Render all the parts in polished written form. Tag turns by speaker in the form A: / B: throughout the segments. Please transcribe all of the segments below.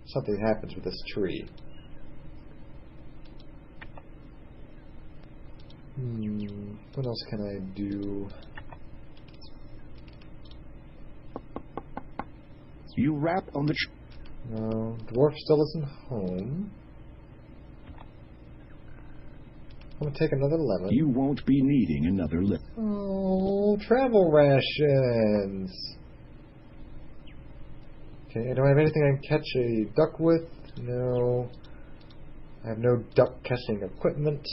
A: something happens with this tree. What else can I do?
B: You rap on the
A: No, dwarf still isn't home. I'm gonna take another lemon.
B: You won't be needing another lemon.
A: Oh, travel rations. Okay, do I have anything I can catch a duck with? No. I have no duck catching equipment.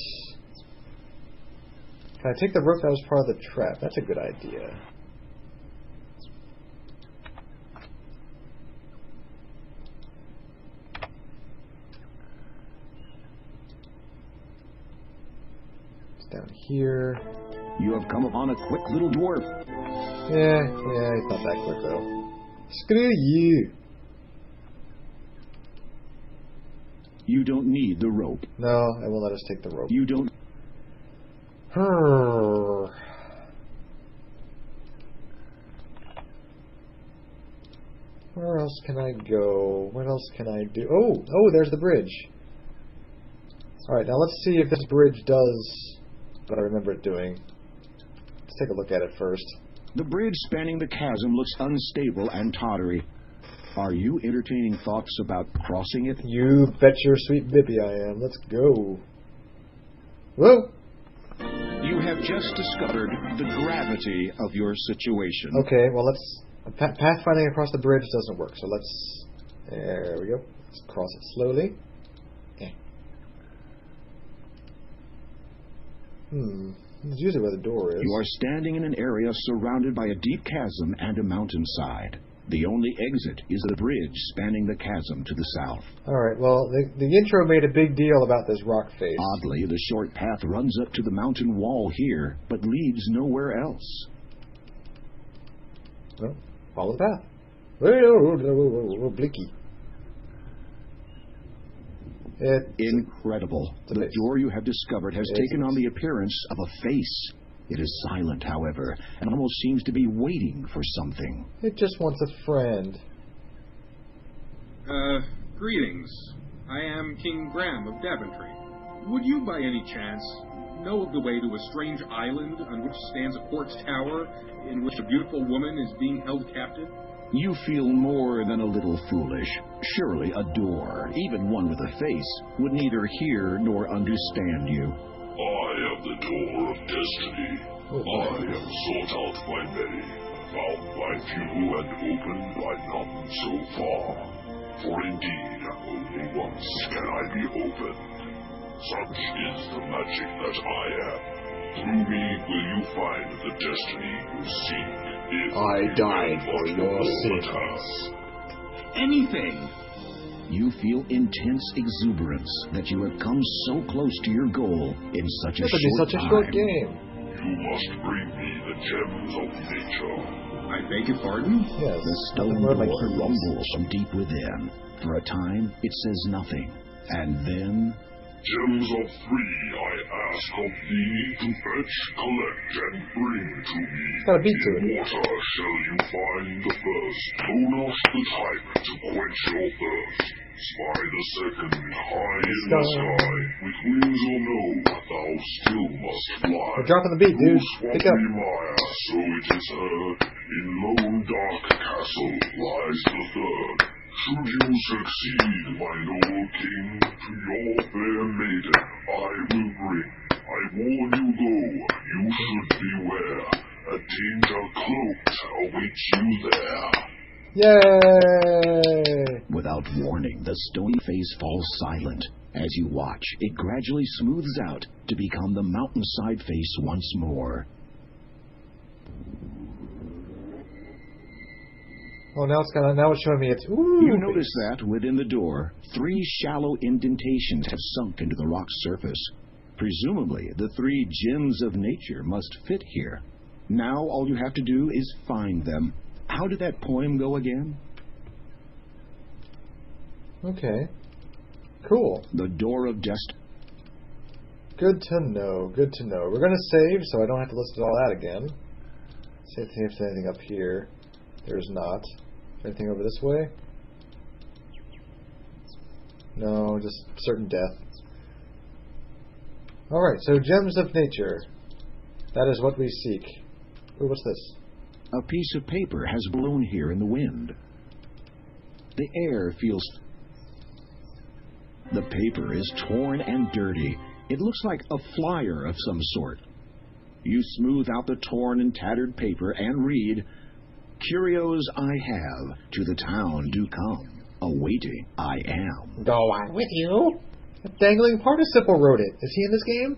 A: Can I take the rope that was part of the trap? That's a good idea. It's down here.
B: You have come upon a quick little dwarf.
A: Yeah, he's not that quick though. Screw you.
B: You don't need the rope.
A: No, I won't let us take the rope.
B: You don't.
A: Where else can I go? What else can I do? Oh, there's the bridge. Alright, now let's see if this bridge does what I remember it doing. Let's take a look at it first.
B: The bridge spanning the chasm looks unstable and tottery. Are you entertaining thoughts about crossing it?
A: You bet your sweet bippy I am. Let's go. Whoa!
B: You have just discovered the gravity of your situation.
A: Okay, well let's... Pathfinding across the bridge doesn't work, so let's... There we go. Let's cross it slowly. That's usually where the door is.
B: You are standing in an area surrounded by a deep chasm and a mountainside. The only exit is the bridge spanning the chasm to the south.
A: Alright, well, the intro made a big deal about this rock face.
B: Oddly, the short path runs up to the mountain wall here, but leads nowhere else.
A: Well, follow the path. Whoa, blinky.
B: Incredible. The door you have discovered has taken on the appearance of a face. It is silent, however, and almost seems to be waiting for something.
A: It just wants a friend.
C: Greetings. I am King Graham of Daventry. Would you, by any chance, know of the way to a strange island on which stands a quartz tower in which a beautiful woman is being held captive?
B: You feel more than a little foolish. Surely a door, even one with a face, would neither hear nor understand you.
D: I am the door of destiny. I am sought out by many, found by few, and opened by none so far. For indeed, only once can I be opened. Such is the magic that I am. Through me will you find the destiny you seek.
A: I died for your sins.
B: Anything! You feel intense exuberance that you have come so close to your goal in such a short time.
A: Short game.
D: You must bring me the gems of nature.
C: I beg your pardon?
A: Yes.
B: The stone door rumbles from deep within. For a time, it says nothing. And then...
D: Gems of three I ask of thee to fetch, collect, and bring to me.
A: It's got a beat to it.
D: In water shall you find the first. Know not the type to quench your thirst. Spy the second high in the sky. With wings or no, thou still must fly.
A: We're dropping the beat, dude. Pick up.
D: Maya, so it is heard. In lone dark castle lies the third. Should you succeed, my noble king, to your fair maiden I will bring. I warn you though, you should beware. A danger cloaked awaits you there.
A: Yay!
B: Without warning, the stony face falls silent. As you watch, it gradually smooths out to become the mountainside face once more.
A: Oh, now it's showing me it's... Ooh,
B: you notice that within the door, 3 shallow indentations have sunk into the rock's surface. Presumably, the 3 gems of nature must fit here. Now all you have to do is find them. How did that poem go again?
A: Okay. Cool.
B: The door of destiny.
A: Good to know. Good to know. We're going to save, so I don't have to listen to all that again. See if there's anything up here. There's not. Anything over this way? No, just certain death. Alright, so gems of nature. That is what we seek. Ooh, what's this?
B: A piece of paper has blown here in the wind. The air feels... The paper is torn and dirty. It looks like a flyer of some sort. You smooth out the torn and tattered paper and read, "Curios I have, to the town do come. Awaiting I am."
A: Go on with you. A dangling participle wrote it. Is he in this game?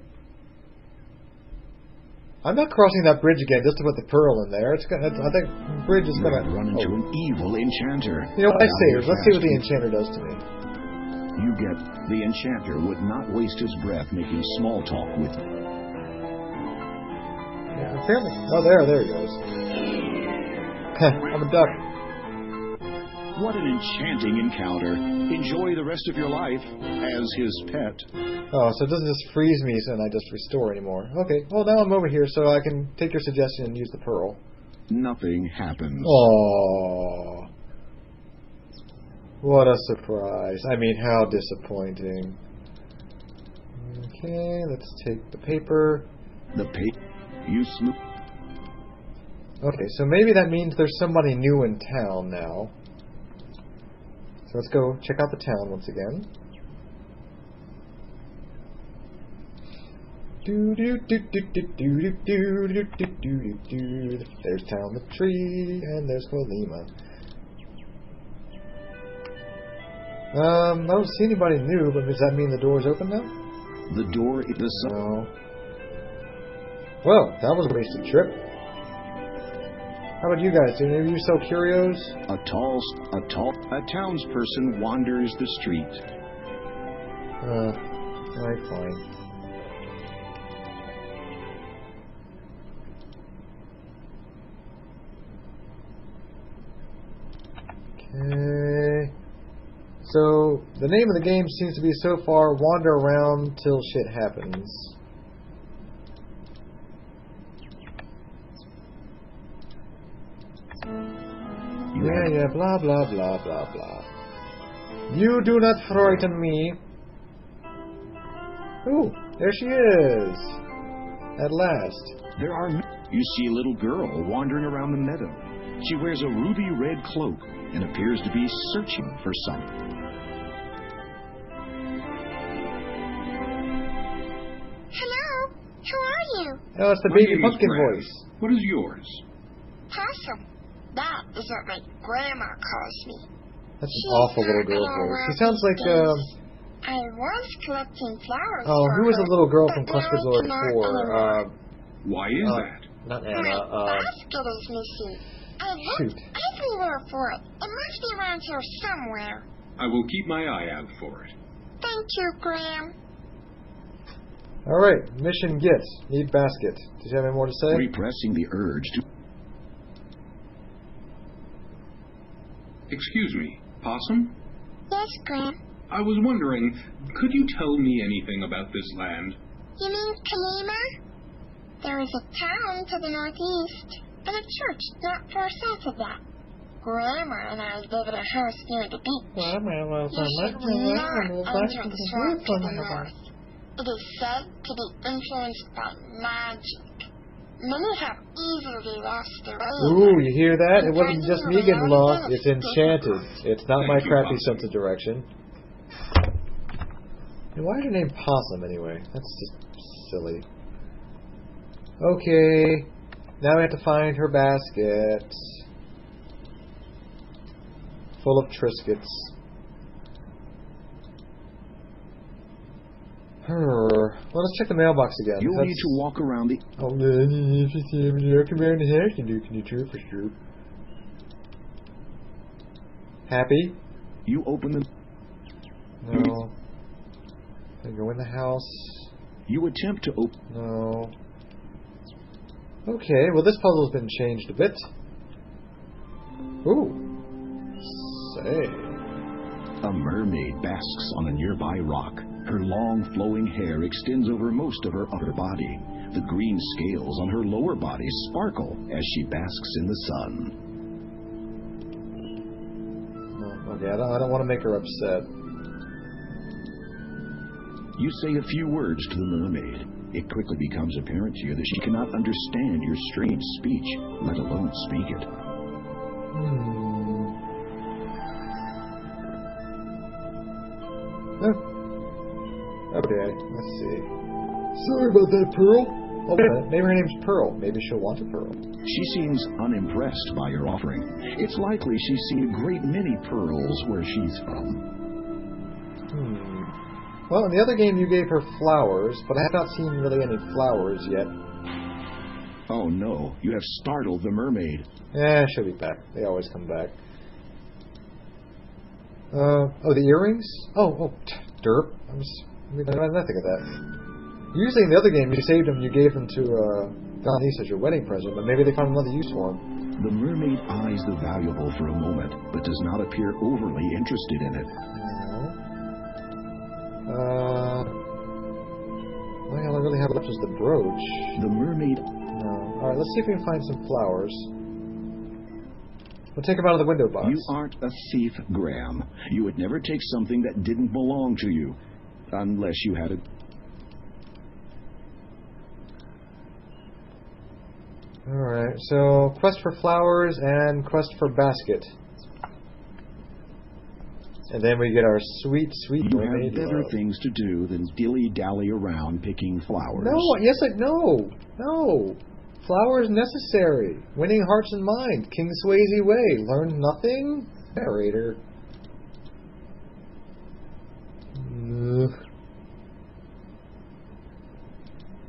A: I'm not crossing that bridge again just to put the pearl in there. I think the bridge is gonna
B: run into an evil enchanter.
A: You know what I say? Let's see what the enchanter does to me.
B: You get the enchanter would not waste his breath making small talk with you.
A: Yeah, apparently. Oh, there he goes. I'm a duck.
B: What an enchanting encounter. Enjoy the rest of your life as his pet.
A: Oh, so it doesn't just freeze me and I just restore anymore. Okay, well now I'm over here so I can take your suggestion and use the pearl.
B: Nothing happens.
A: Oh, what a surprise. I mean, how disappointing. Okay, let's take the paper.
B: The paper you smooth.
A: Okay, so maybe that means there's somebody new in town now. So let's go check out the town once again. There's Town the Tree, and there's Colima. I don't see anybody new, but does that mean the door's open now?
B: The door is the sun.
A: No. Well, that was a wasted trip. How about you guys? Do any of you sell curios?
B: A townsperson wanders the street.
A: Alright, fine. Okay. So, the name of the game seems to be so far, wander around till shit happens. Yeah, blah, blah, blah, blah, blah. You do not frighten me. Ooh, there she is. At last.
B: You see a little girl wandering around the meadow. She wears a ruby red cloak and appears to be searching for something.
E: Hello, who are you?
A: Oh, it's the
C: My
A: baby
C: name is
A: pumpkin
C: Graham.
A: voice.
C: What is yours?
E: Possum. That is what my grandma calls me.
A: That's
E: She's
A: an awful little
E: not
A: girl
E: gonna
A: voice.
E: work
A: She sounds like,
E: these days. I was collecting flowers
A: oh,
E: for
A: who was
E: her,
A: the little girl
E: but
A: from
E: now
A: Cluster
E: I
A: Zord
E: cannot
A: 4?
E: anymore.
C: Why is that?
A: Not
E: My
A: Anna,
E: basket is missing. I
A: shoot.
E: looked everywhere for it. It must be around here somewhere.
C: I will keep my eye out for it.
E: Thank you, Graham.
A: Alright, mission get. Need basket. Did you have any more to say?
B: Repressing the urge to...
C: Excuse me, Possum?
E: Yes, Graham.
C: I was wondering, could you tell me anything about this land?
E: You mean Kalima? There is a town to the northeast, and a church not far south of that. Grandma and I live in a house near the beach. You should not enter the swamp to the north. It is said to be influenced by magic. Many have easily lost their way.
A: Ooh, you hear that? It wasn't just me getting lost. It's enchanted. It's not my crappy sense of direction. And why is her name Possum anyway? That's just silly. Okay. Now we have to find her basket. Full of Triscuits. Well, let's check the mailbox again.
B: You'll need to walk around the...
A: Oh, man, if you see him, you come around the house and can you true for sure. Happy?
B: You open the...
A: No. Then go in the house.
B: You attempt to open...
A: No. Okay, well this puzzle's been changed a bit. Ooh. Say.
B: A mermaid basks on a nearby rock. Her long, flowing hair extends over most of her upper body. The green scales on her lower body sparkle as she basks in the sun.
A: No, okay, I don't want to make her upset.
B: You say a few words to the mermaid. It quickly becomes apparent to you that she cannot understand your strange speech, let alone speak it.
A: Okay, let's see. Sorry about that, Pearl. Oh, wait a minute. Maybe her name's Pearl. Maybe she'll want a pearl.
B: She seems unimpressed by your offering. It's likely she's seen a great many pearls where she's from.
A: Well, in the other game you gave her flowers, but I have not seen really any flowers yet.
B: Oh no, you have startled the mermaid.
A: Yeah, she'll be back. They always come back. Oh, the earrings? Oh, derp. I didn't think of that. Usually in the other game you saved them, you gave them to Donnice as your wedding present, but maybe they found another use for them.
B: The mermaid eyes the valuable for a moment, but does not appear overly interested in it.
A: Well, all I really have left is the brooch.
B: The mermaid...
A: No. Alright, let's see if we can find some flowers. We'll take them out of the window box.
B: You aren't a thief, Graham. You would never take something that didn't belong to you. Unless you had a...
A: Alright, so quest for flowers and quest for basket. And then we get our sweet, sweet mermaid.
B: You have better things to do than dilly-dally around picking flowers.
A: No. Flowers necessary. Winning hearts and minds. King Swayze way. Learn nothing? Narrator.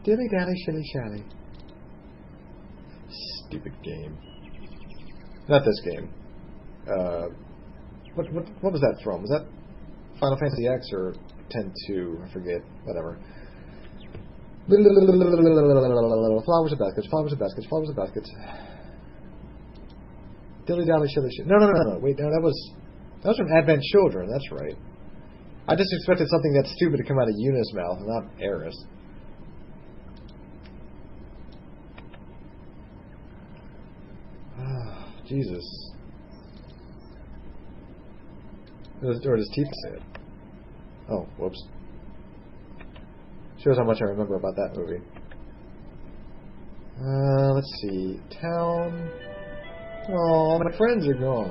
A: Dilly-dally, shilly-shally. Stupid game. Not this game. What was that from? Was that Final Fantasy X or 10-2? I forget. Whatever. Flowers and baskets, flowers and baskets, flowers and baskets. Dilly dally shilly shit. No. Wait, no, that was from Advent Children. That's right. I just expected something that stupid to come out of Yuna's mouth, not Eris. Jesus. Or does Tifa say it? Oh, whoops. Shows how much I remember about that movie. Let's see. Town. Oh, my friends are gone.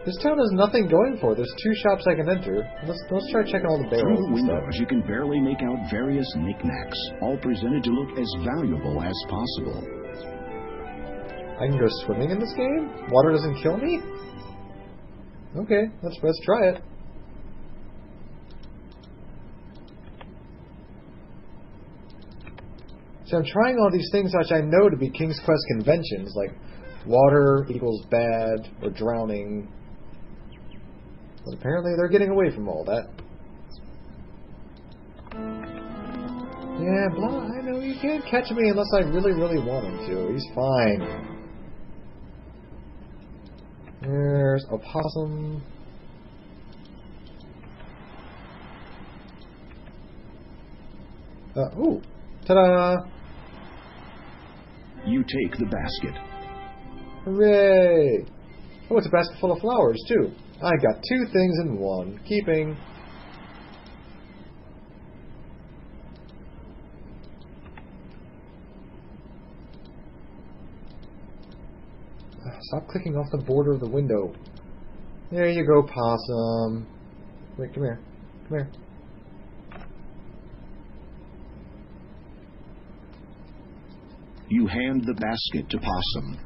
A: This town has nothing going for it. There's 2 shops I can enter. Let's try checking all the barrels.
B: Through the windows, you can barely make out various knickknacks, all presented to look as valuable as possible.
A: I can go swimming in this game? Water doesn't kill me? Okay, let's try it. So I'm trying all these things which I know to be King's Quest conventions, like water equals bad or drowning. But apparently they're getting away from all that. Yeah, blah, I know, you can't catch me unless I really, really want him to. He's fine. There's a possum. Ooh. Ta-da!
B: You take the basket.
A: Hooray! Oh, it's a basket full of flowers, too. I got 2 things in one. Keeping. Stop clicking off the border of the window. There you go, possum. Wait, come here. Come here.
B: You hand the basket to Possum.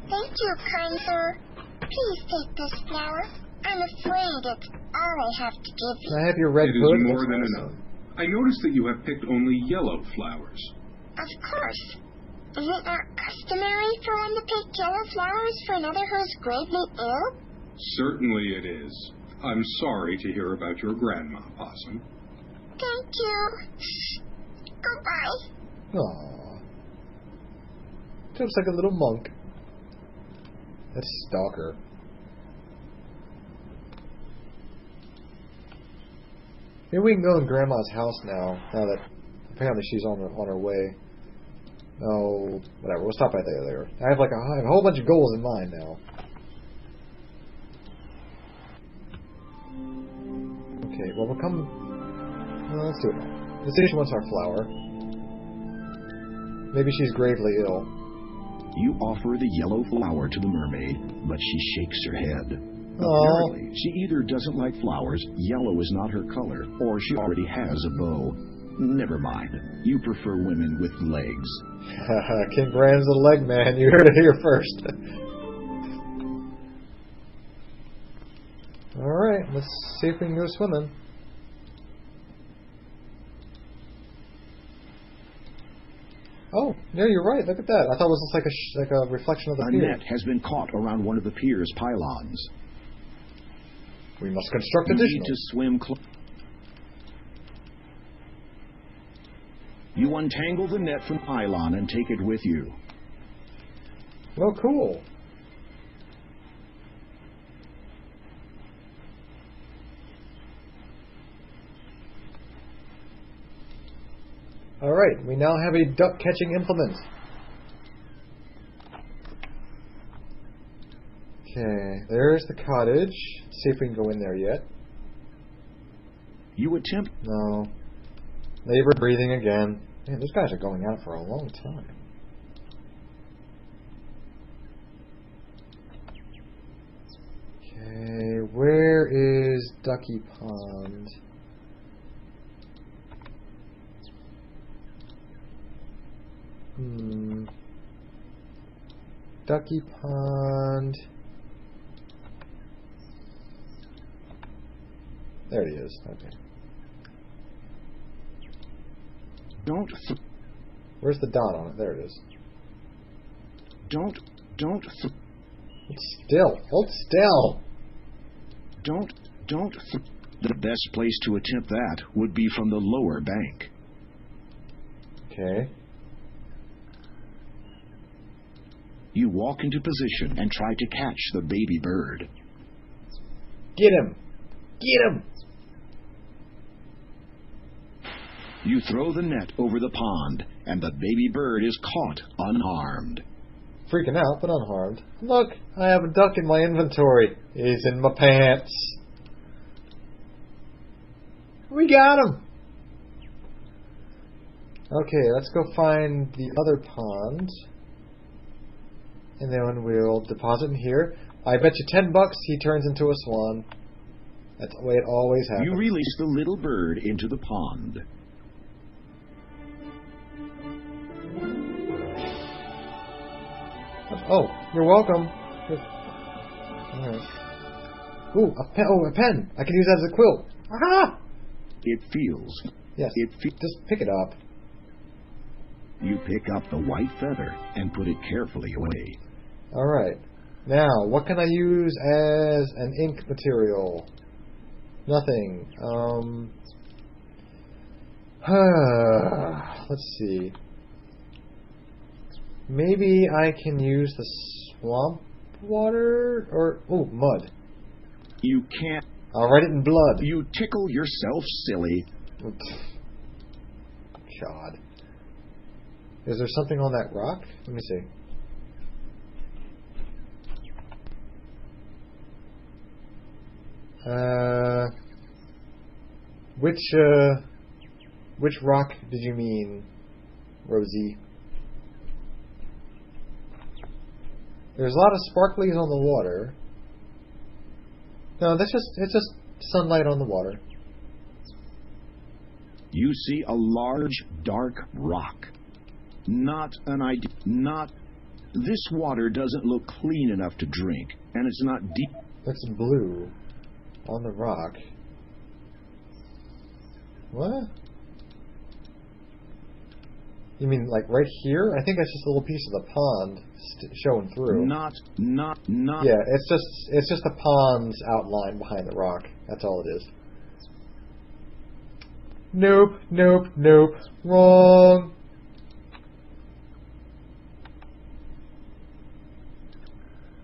E: Thank you, kind sir. Please take this flower. I'm afraid it's all I have to give you.
A: Can I have your red
C: hood?
A: It
C: is more than enough. I noticed that you have picked only yellow flowers.
E: Of course. Is it not customary for one to pick yellow flowers for another who is gravely ill?
C: Certainly it is. I'm sorry to hear about your grandma, Possum.
E: Thank you. Goodbye.
A: Aww. Looks like a little monk. That's Stalker. Maybe we can go in Grandma's house now that apparently she's on her way. Oh, whatever. We'll stop right there. I have a whole bunch of goals in mind now. Okay, well, we'll come... Well, let's do it now. Let's see if she wants our flower. Maybe she's gravely ill.
B: You offer the yellow flower to the mermaid, but she shakes her head.
A: Aww.
B: Apparently, she either doesn't like flowers, yellow is not her color, or she already has a bow. Never mind. You prefer women with legs.
A: King Graham's the leg man. You heard it here first. Alright, let's see if we can go swimming. Oh, yeah, you're right. Look at that. I thought it was just like a reflection of the
B: A
A: pier.
B: net has been caught around one of the pier's pylons.
A: We must construct
B: You
A: additional.
B: need to swim You untangle the net from the pylon and take it with you.
A: Well, cool. Alright, we now have a duck catching implement. Okay, there's the cottage. Let's see if we can go in there yet.
B: You attempt...
A: No. Labored breathing again. Man, those guys are going out for a long time. Okay, where is Ducky Pond? Ducky Pond. There he is. Okay. Where's the dot on it? There it is.
B: Don't.
A: Hold still. Hold still.
B: The best place to attempt that would be from the lower bank.
A: Okay.
B: You walk into position and try to catch the baby bird.
A: Get him! Get him!
B: You throw the net over the pond, and the baby bird is caught unharmed.
A: Freaking out, but unharmed. Look, I have a duck in my inventory. He's in my pants. We got him! Okay, let's go find the other pond. And then we'll deposit him here. I bet you $10 he turns into a swan. That's the way it always happens.
B: You release the little bird into the pond.
A: Oh, you're welcome. Alright. Ooh, a pen! I can use that as a quilt. Aha!
B: It feels.
A: Yes, just pick it up.
B: You pick up the white feather and put it carefully away.
A: Alright. Now, what can I use as an ink material? Nothing. Let's see. Maybe I can use the swamp water? Or, mud.
B: You can't.
A: I'll write it in blood.
B: You tickle yourself silly.
A: God. Is there something on that rock? Let me see. Which rock did you mean, Rosie? There's a lot of sparklies on the water. No, it's just sunlight on the water.
B: You see a large, dark rock. Not an idea. This water doesn't look clean enough to drink, and it's not deep.
A: That's blue on the rock. What? You mean like right here? I think that's just a little piece of the pond showing through.
B: Not.
A: Yeah, it's just the pond's outline behind the rock. That's all it is. Nope. Wrong.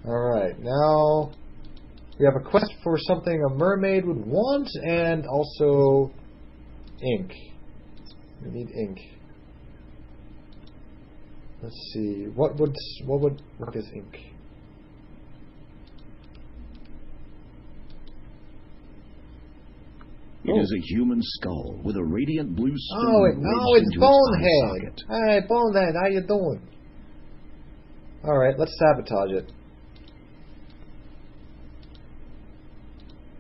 A: Alright, now we have a quest for something a mermaid would want, and also ink. We need ink. Let's see. What is ink?
B: It is a human skull with a radiant blue stone
A: it's
B: into
A: Bonehead.
B: its eye socket.
A: Hey, Bonehead, how you doing? Alright, let's sabotage it.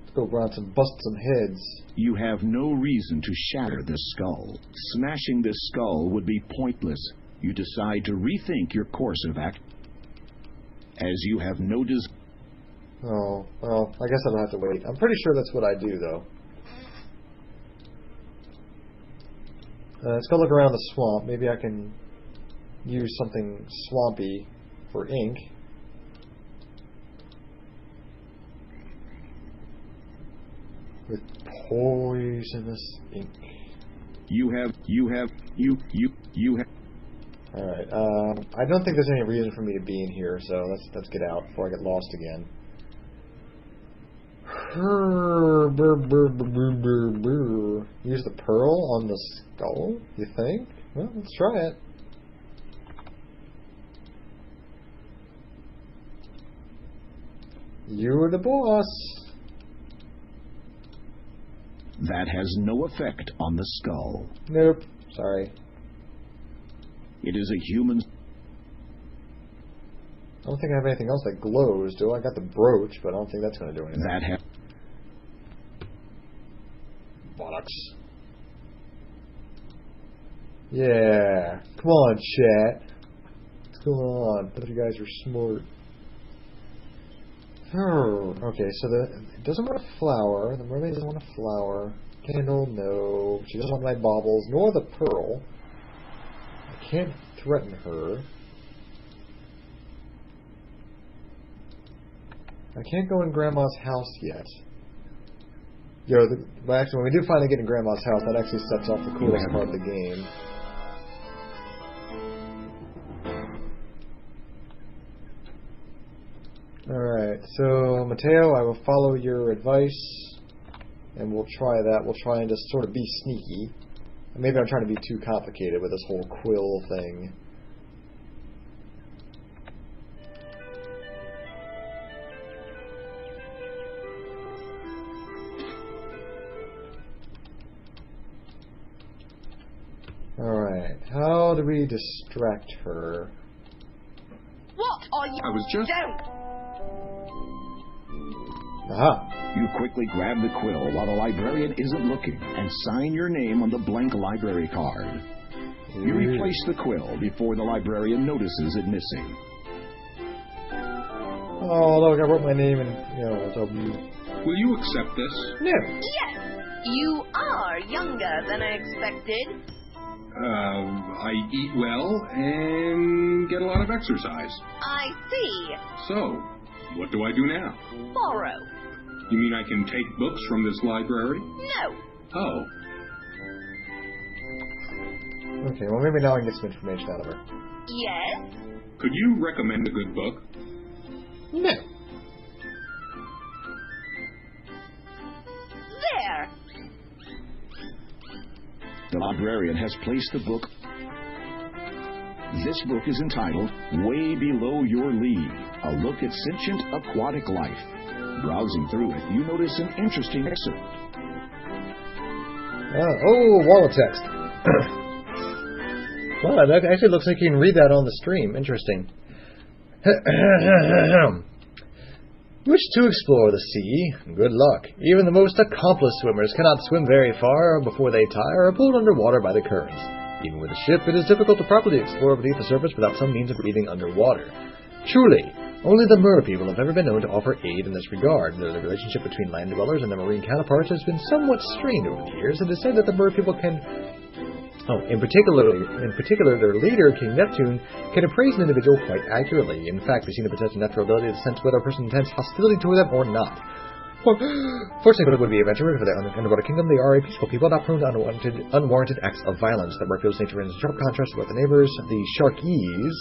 A: Let's go around and bust some heads.
B: You have no reason to shatter this skull. Smashing this skull would be pointless. You decide to rethink your course of action, as you have no desire.
A: Oh, well, I guess I don't have to wait. I'm pretty sure that's what I do, though. Let's go look around the swamp. Maybe I can use something swampy for ink. With poisonous ink.
B: You have.
A: Alright, I don't think there's any reason for me to be in here, so let's get out before I get lost again. Use the pearl on the skull, you think? Well, let's try it. You're the boss.
B: That has no effect on the skull.
A: Nope. Sorry.
B: It is a human.
A: I don't think I have anything else that glows, do I? I got the brooch, but I don't think that's going to do anything.
B: That has.
A: Bollocks. Yeah. Come on, chat. What's going on? I thought you guys were smart. Okay, so it doesn't want a flower. The mermaid doesn't want a flower. Candle, no. She doesn't want my baubles, nor the pearl. I can't threaten her. I can't go in Grandma's house yet. But actually, when we do finally get in Grandma's house, that actually sets off the coolest part of the game. Alright, so Mateo, I will follow your advice, and we'll try that. We'll try and just sort of be sneaky. Maybe I'm trying to be too complicated with this whole quill thing. Alright, how do we distract her?
F: What are you?
C: I was just...
F: Don't!
A: Aha!
B: You quickly grab the quill while the librarian isn't looking and sign your name on the blank library card. You replace the quill before the librarian notices it missing.
A: Oh, look, I wrote my name and, W.
C: Will you accept this?
A: No.
F: Yes! You are younger than I expected.
C: I eat well and get a lot of exercise.
F: I see.
C: So, what do I do now?
F: Borrow.
C: You mean I can take books from this library?
F: No.
C: Oh.
A: Okay, well maybe now I can get some information out of her.
F: Yes?
C: Could you recommend a good book?
A: No.
F: There.
B: The librarian has placed the book. This book is entitled Way Below Your League, a look at sentient aquatic life. Browsing through it, you notice an interesting excerpt.
A: Wall of text. Wow, that actually looks like you can read that on the stream. Interesting. Wish to explore the sea? Good luck. Even the most accomplished swimmers cannot swim very far before they tire or are pulled underwater by the currents. Even with a ship, it is difficult to properly explore beneath the surface without some means of breathing underwater. Truly, only the mer people have ever been known to offer aid in this regard. The relationship between land dwellers and their marine counterparts has been somewhat strained over the years. It is said that the mer people can... in particular, their leader, King Neptune, can appraise an individual quite accurately. In fact, we've seen a potential natural ability to sense whether a person intends hostility toward them or not. Fortunately, it would be adventurous for the underwater kingdom. They are a peaceful people, not prone to unwarranted acts of violence. The mer people's nature is in sharp contrast with the neighbors, the Sharkies,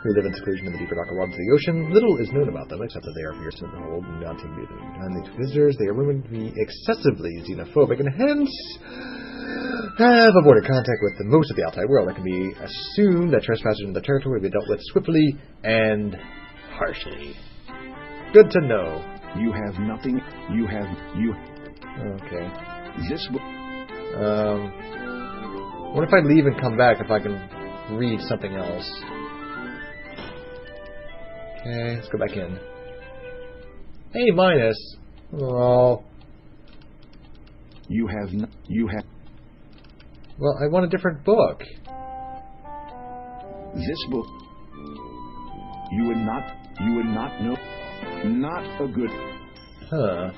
A: who live in seclusion in the deeper, darker waters of the ocean. Little is known about them, except that they are fierce and bold, not to visitors. They are rumored to be excessively xenophobic, and hence have avoided contact with most of the outside world. It can be assumed that trespassers in the territory will be dealt with swiftly and harshly. Good to know.
B: You have nothing.
A: Okay.
B: This book.
A: What if I leave and come back if I can read something else? Okay, let's go back in. A minus. Oh.
B: You have.
A: Well, I want a different book.
B: This book. You would not know. Not a good.
A: Huh.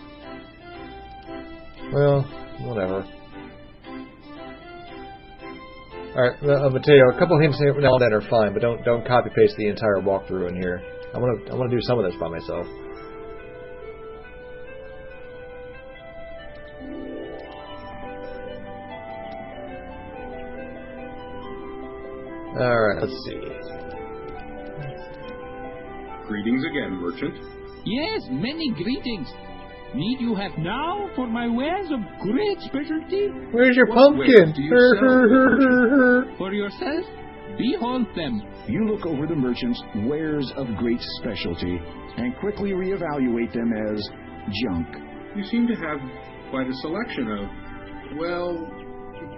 A: Well, whatever. Alright, Mateo, a couple hints now and then are fine, but don't copy paste the entire walkthrough in here. I wanna do some of this by myself. Alright, let's see.
C: Greetings again, merchant.
G: Yes, many greetings. Need you have now for my wares of great specialty?
A: Where's your
C: What
A: pumpkin?
C: wares do you sell?
G: For yourself, behold them.
B: You look over the merchant's wares of great specialty and quickly reevaluate them as junk.
C: You seem to have quite a selection of, well,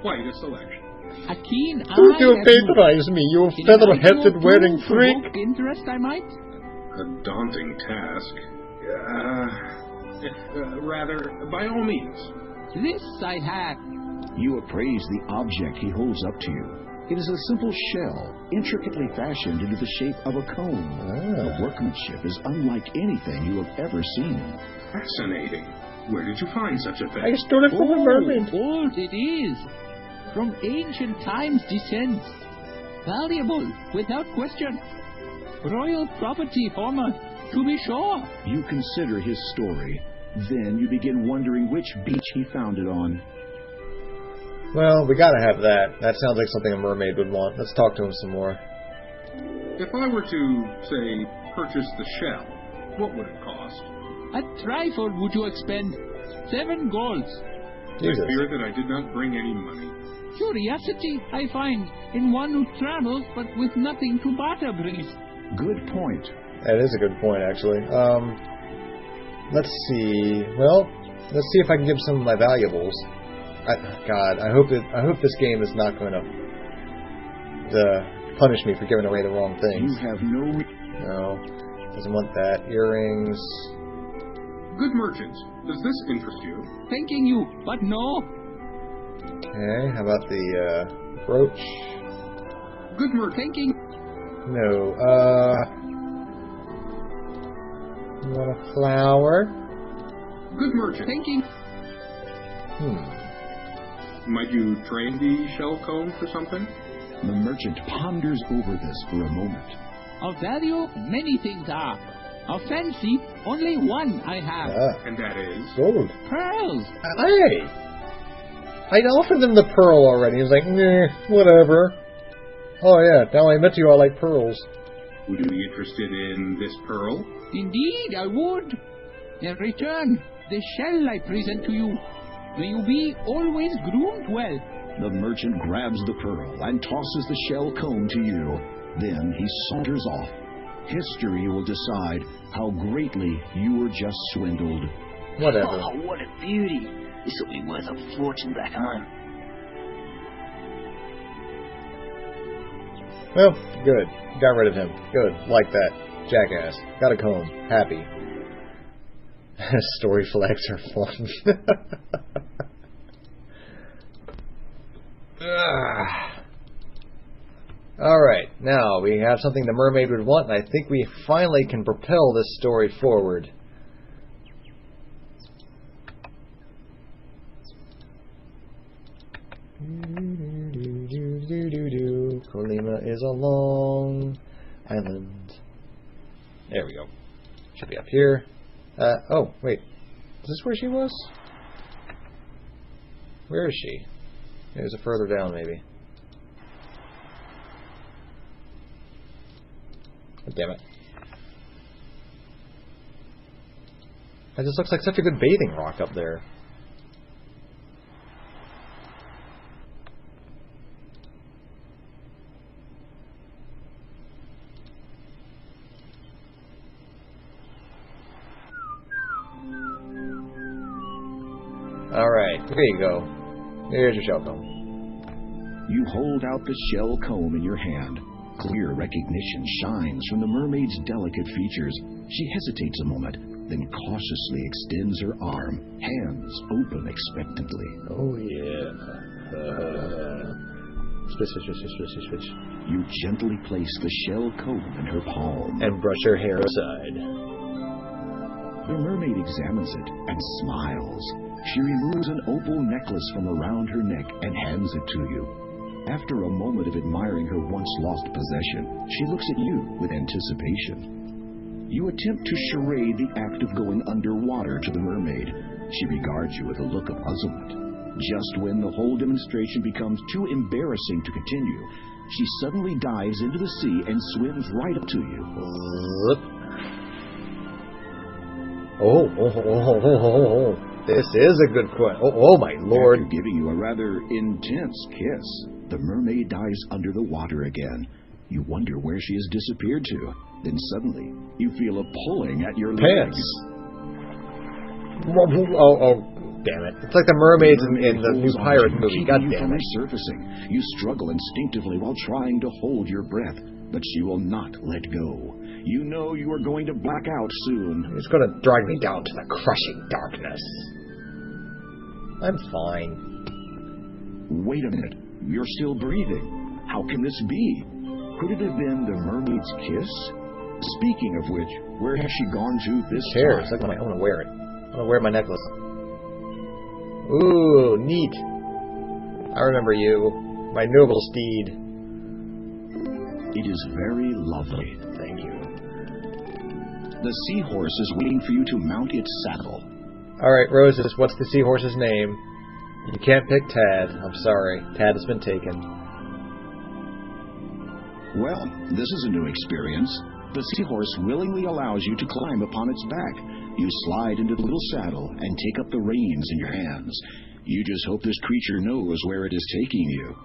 C: quite a selection.
G: A keen eye.
A: Don't you
G: have
A: patronize me, you
G: In
A: feather-headed
G: ideal
A: wedding
G: to
A: freak!
G: provoke interest, I might.
C: A daunting task. Rather, by all means.
G: This I have.
B: You appraise the object he holds up to you. It is a simple shell, intricately fashioned into the shape of a cone. The workmanship is unlike anything you have ever seen.
C: Fascinating. Where did you find such a
A: I
C: thing?
A: stole it from a mermaid!
G: Old it is. From ancient times descends. Valuable, without question. Royal property, former, to be sure.
B: You consider his story. Then you begin wondering which beach he found it on.
A: Well, we gotta have that. That sounds like something a mermaid would want. Let's talk to him some more.
C: If I were to, say, purchase the shell, what would it cost?
G: A trifle would you expend? 7 golds.
A: Jesus.
C: I fear that I did not bring any money.
G: Curiosity, I find, in one who travels but with nothing to barter brings.
B: Good point.
A: That is a good point, actually. Let's see. Well, let's see if I can give some of my valuables. God, I hope this game is not going to punish me for giving away the wrong things.
B: You have no...
A: No, doesn't want that. Earrings.
C: Good merchant, does this interest you?
G: Thanking you, but no.
A: Okay, how about the brooch?
C: Good merchant.
G: Thanking.
A: No. You want a flower?
C: Good merchant.
G: Thanking.
C: Might you trade the shell cone for something?
B: The merchant ponders over this for a moment.
G: Of value, many things are. Of fancy, only one I have.
C: And that is?
A: Gold.
G: Pearls.
A: Hey! I'd offered them the pearl already. He was like, nah, whatever. Oh yeah, now I met you, I like pearls.
C: Would you be interested in this pearl?
G: Indeed, I would. In return, the shell I present to you. May you be always groomed well.
B: The merchant grabs the pearl and tosses the shell cone to you. Then he saunters off. History will decide how greatly you were just swindled.
A: Whatever.
H: Oh, what a beauty. This will be worth a fortune back home.
A: Well, good. Got rid of him. Good. Like that. Jackass. Got a comb. Happy. Story flags are fun. Alright, now we have something the mermaid would want, and I think we finally can propel this story forward. Colima is a long island. There we go. Should be up here. Oh, wait. Is this where she was? Where is she? Is it further down, maybe? Oh, damn it. That just looks like such a good bathing rock up there. Alright, here you go. Here's your shell comb.
B: You hold out the shell comb in your hand. Clear recognition shines from the mermaid's delicate features. She hesitates a moment, then cautiously extends her arm, hands open expectantly.
A: Oh, yeah. Switch.
B: You gently place the shell comb in her palm.
A: And brush her hair aside.
B: The mermaid examines it and smiles. She removes an opal necklace from around her neck and hands it to you. After a moment of admiring her once-lost possession, she looks at you with anticipation. You attempt to charade the act of going underwater to the mermaid. She regards you with a look of puzzlement. Just when the whole demonstration becomes too embarrassing to continue, she suddenly dives into the sea and swims right up to you.
A: Oh. This is a good question. Oh my lord.
B: After giving you a rather intense kiss, the mermaid dives under the water again. You wonder where she has disappeared to. Then suddenly, you feel a pulling at your
A: pants.
B: legs.
A: Oh, damn it. It's like the mermaids in the new pirate movie. God damn it.
B: Resurfacing. You struggle instinctively while trying to hold your breath, but she will not let go. You know you are going to black out soon.
A: It's going to drag me down to the crushing darkness. I'm fine.
B: Wait a minute. You're still breathing. How can this be? Could it have been the mermaid's kiss? Speaking of which, where has she gone to this time?
A: I want to wear it. I want to wear my necklace. Ooh, neat. I remember you. My noble steed.
B: It is very lovely.
A: Thank you.
B: The seahorse is waiting for you to mount its saddle.
A: Alright, Roses, what's the seahorse's name? You can't pick Tad. I'm sorry. Tad has been taken.
B: Well, this is a new experience. The seahorse willingly allows you to climb upon its back. You slide into the little saddle and take up the reins in your hands. You just hope this creature knows where it is taking you.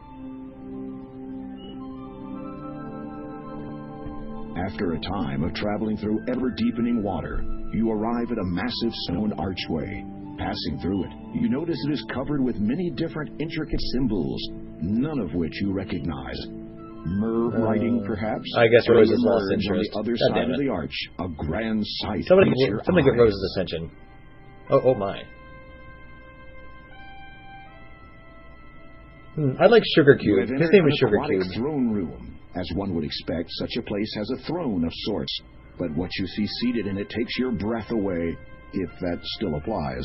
B: After a time of traveling through ever-deepening water, you arrive at a massive stone archway. Passing through it, you notice it is covered with many different intricate symbols, none of which you recognize. Mer writing, perhaps?
A: I guess Rose has lost interest.
B: On the other side of the arch, a grand sight.
A: Somebody get Rose's attention. Oh my. I like Sugar Cube. His name is Sugar Cube.
B: Throne room. As one would expect, such a place has a throne of sorts. But what you see seated in it takes your breath away, if that still applies.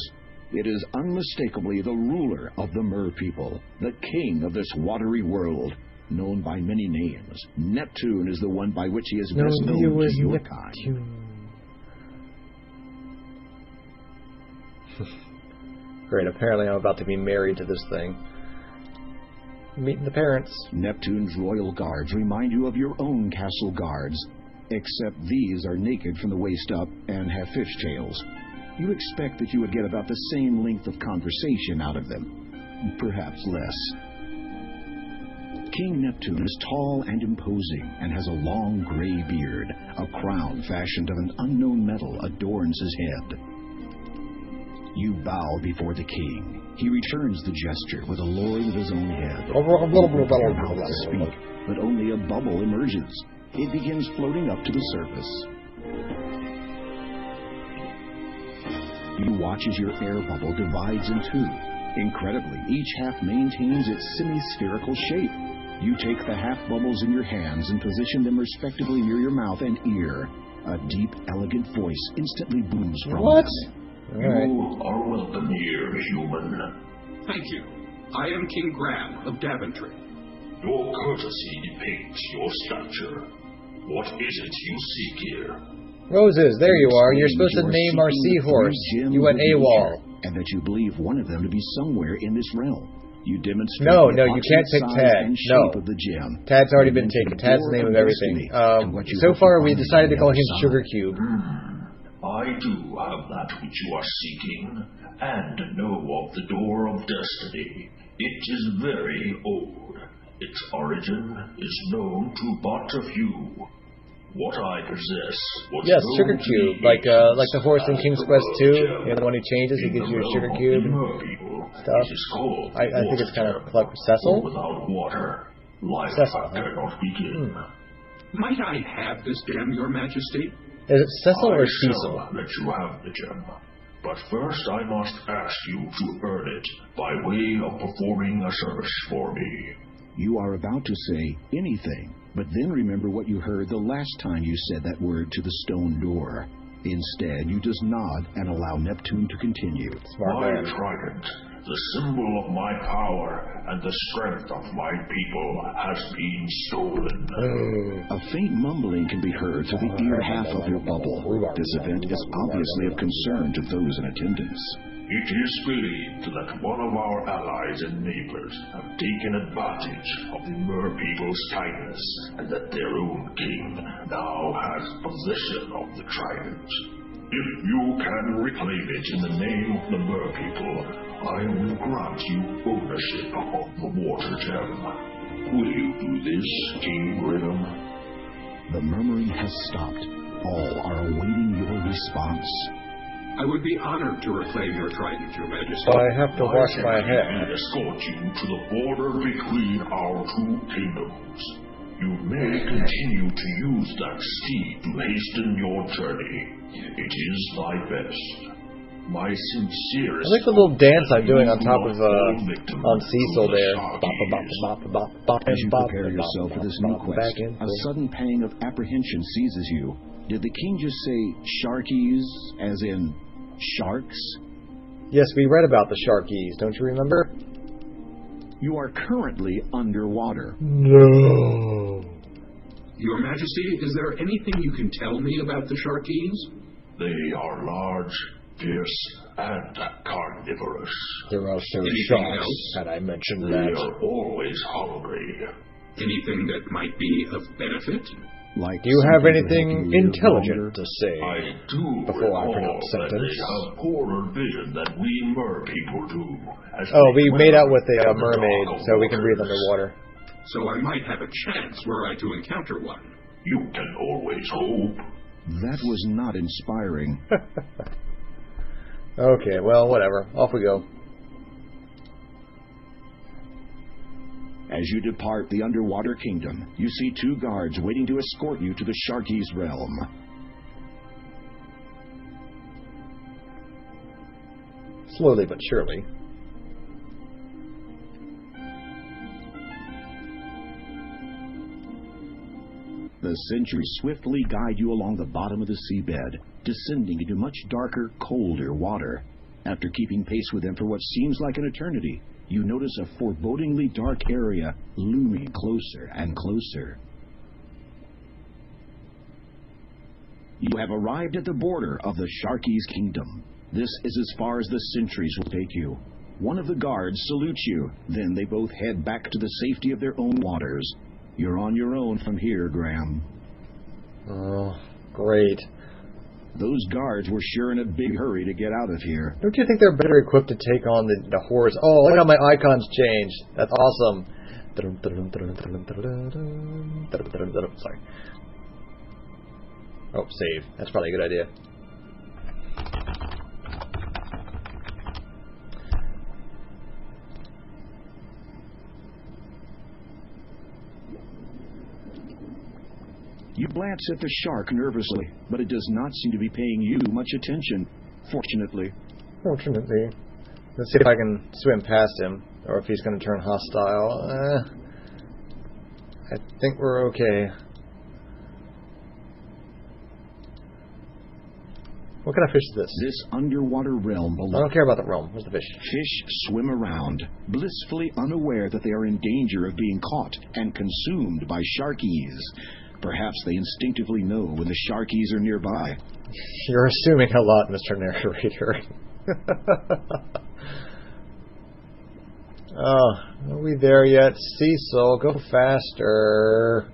B: It is unmistakably the ruler of the Mer people, the king of this watery world, known by many names. Neptune is the one by which he is best known to your kind.
A: Great, apparently I'm about to be married to this thing. Meeting the parents.
B: Neptune's royal guards remind you of your own castle guards, except these are naked from the waist up and have fish tails. You expect that you would get about the same length of conversation out of them, perhaps less. King Neptune is tall and imposing and has a long gray beard. A crown fashioned of an unknown metal adorns his head. You bow before the king. He returns the gesture with a lowering of his own head. Your mouth to speak, but only a bubble emerges. It begins floating up to the surface. You watch as your air bubble divides in two. Incredibly, each half maintains its semi-spherical shape. You take the half bubbles in your hands and position them respectively near your mouth and ear. A deep, elegant voice instantly booms from
A: what?
B: them.
A: Right.
D: You are welcome here, human.
C: Thank you. I am King Graham of Daventry.
D: Your courtesy depicts your stature. What is it you seek here?
A: Roses, there you are. You're supposed to name our seahorse. You went AWOL.
B: And that you believe one of them to be somewhere in this realm. You demonstrate
A: No, you can't pick Tad. No.
B: Of the gem.
A: Tad's already been taken. Tad's the name of everything. So far, we decided to call him Sugar Cube.
D: I do have that which you are seeking, and know of the Door of Destiny. It is very old. Its origin is known to but a few. What I possess was
A: yes, Sugar Cube, like the horse in King's Quest 2. You know, the one who changes, he gives you a Sugar Cube. stuff.
D: It is called
A: I think it's kind of
D: water.
A: clever. Cecil?
D: Without water, life
A: Cecil, huh?
D: cannot begin.
C: Might I have this gem, Your Majesty?
A: Is it Cecil or
D: I
A: Cecil?
D: shall let you have the gem. But first I must ask you to earn it by way of performing a service for me.
B: You are about to say anything, but then remember what you heard the last time you said that word to the stone door. Instead, you just nod and allow Neptune to continue.
A: Smart
D: My
A: man.
D: trident, the symbol of my power and the strength of my people, has been stolen.
B: A faint mumbling can be heard through the ear half of your bubble. This event is obviously of concern to those in attendance.
D: It is believed that one of our allies and neighbors have taken advantage of the Mer people's kindness, and that their own king now has possession of the trident. If you can reclaim it in the name of the Mer people, I will grant you ownership of the water gem. Will you do this, King Graham?
B: The murmuring has stopped. All are awaiting your response.
C: I would be honored to reclaim your trident, Your Majesty.
A: So I have to wash my
D: I
A: head.
D: escort you to the border between our two kingdoms. You may continue to use that steed to hasten your journey. It is thy best. My sincerest.
A: I like the little dance I'm doing on top of on Cecil there.
B: As you prepare yourself for this new quest, a sudden pang of apprehension seizes you. Did the king just say sharkies, as in sharks?
A: Yes, we read about the Sharkies, don't you remember?
B: You are currently underwater.
A: No.
C: Your Majesty, is there anything you can tell me about the Sharkies?
D: They are large, fierce, and carnivorous.
A: They're also
C: Anything
A: sharks,
C: else?
A: had I mentioned
D: They
A: that.
D: are always hungry.
C: Anything that might be of benefit?
B: Like
A: Do you have
B: something to
A: anything
B: help you live
A: intelligent
B: longer?
A: to say?
D: I do
A: Before I
D: recall
A: pronounce
D: that
A: sentence.
D: they have poorer vision than we Mer people do. As
A: Oh,
D: they
A: we made out
D: swim
A: with a
D: in the
A: mermaid,
D: dark
A: so we can breathe
D: waters.
A: underwater.
C: So I might have a chance were I to encounter one.
D: You can always hope.
B: That was not inspiring.
A: Okay, well, whatever. Off we go.
B: As you depart the underwater kingdom, you see two guards waiting to escort you to the Sharkies' realm.
A: Slowly but surely.
B: The sentries swiftly guide you along the bottom of the seabed, descending into much darker, colder water. After keeping pace with them for what seems like an eternity, you notice a forebodingly dark area looming closer and closer. You have arrived at the border of the Sharkies' kingdom. This is as far as the sentries will take you. One of the guards salutes you, then they both head back to the safety of their own waters. You're on your own from here, Graham.
A: Oh, great.
B: Those guards were sure in a big hurry to get out of here.
A: Don't you think they're better equipped to take on the horrors? Oh, look how my icons changed. That's awesome. Sorry. Oh, save. That's probably a good idea.
B: You glance at the shark nervously, but it does not seem to be paying you much attention, fortunately.
A: Fortunately. Let's see if I can swim past him, or if he's going to turn hostile. I think we're okay. What kind of fish is this?
B: This underwater realm
A: I
B: below.
A: don't care about the realm. Where's the fish?
B: Fish swim around, blissfully unaware that they are in danger of being caught and consumed by sharkies. Perhaps they instinctively know when the sharkies are nearby.
A: You're assuming a lot, Mr. Narrator. Oh, are we there yet? Cecil, go faster.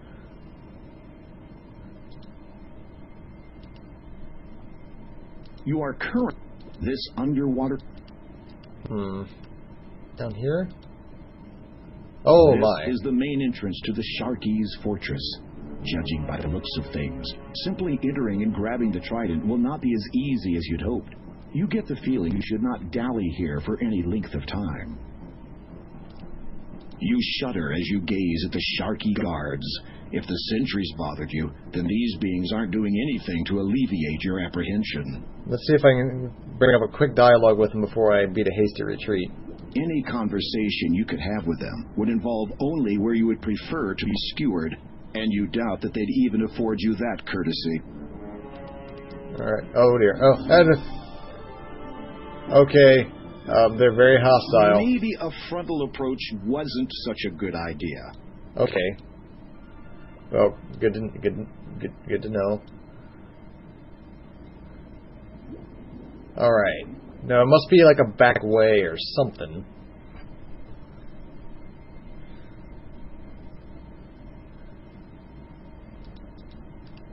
B: You are current this underwater.
A: Down here? Oh
B: This
A: my.
B: is the main entrance to the Sharkies' fortress. Judging by the looks of things, simply entering and grabbing the trident will not be as easy as you'd hoped. You get the feeling you should not dally here for any length of time. You shudder as you gaze at the sharky guards. If the sentries bothered you, then these beings aren't doing anything to alleviate your apprehension.
A: Let's see if I can bring up a quick dialogue with them before I beat a hasty retreat.
B: Any conversation you could have with them would involve only where you would prefer to be skewered, and you doubt that they'd even afford you that courtesy.
A: Alright. Oh dear. Okay. They're very hostile.
B: Maybe a frontal approach wasn't such a good idea.
A: Okay. Well, good to know. Alright. Now, it must be like a back way or something.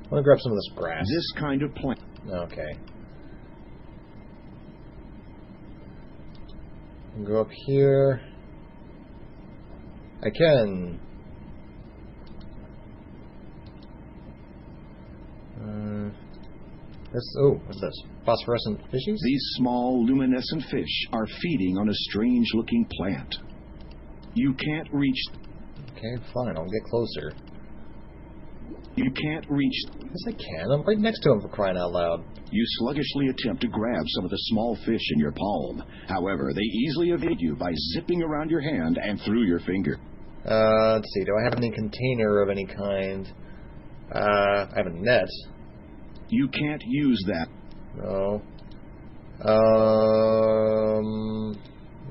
A: I'm gonna grab some of this grass.
B: This kind of plant.
A: Okay. Go up here. I can. What's this? Phosphorescent fishes?
B: These small, luminescent fish are feeding on a strange-looking plant. You can't reach...
A: Okay, fine. I'll get closer.
B: You can't reach...
A: Yes, I can. I'm right next to him, for crying out loud.
B: You sluggishly attempt to grab some of the small fish in your palm. However, they easily evade you by zipping around your hand and through your finger.
A: Let's see. Do I have any container of any kind? I have a net.
B: You can't use that.
A: No.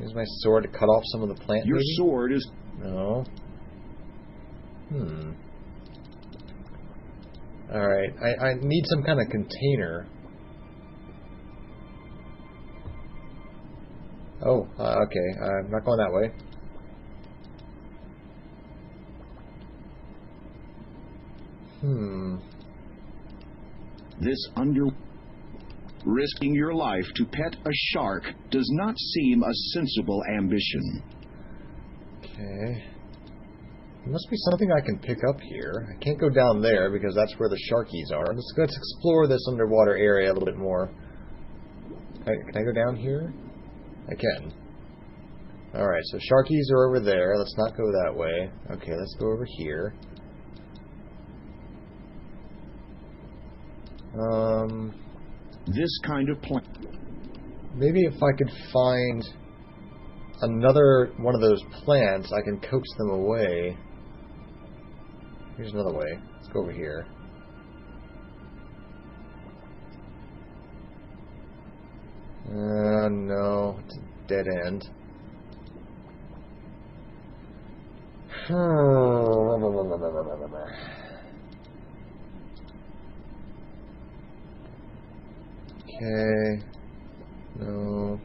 A: Use my sword to cut off some of the plant.
B: Your
A: maybe?
B: sword is...
A: No. Alright. I need some kind of container. Oh, okay. I'm not going that way.
B: This risking your life to pet a shark does not seem a sensible ambition.
A: Okay. There must be something I can pick up here. I can't go down there because that's where the sharkies are. Let's explore this underwater area a little bit more. Can I go down here? I can. Alright, so sharkies are over there. Let's not go that way. Okay, let's go over here.
B: This kind of plant.
A: Maybe if I could find another one of those plants, I can coax them away. Here's another way. Let's go over here. No. It's a dead end. Okay. No.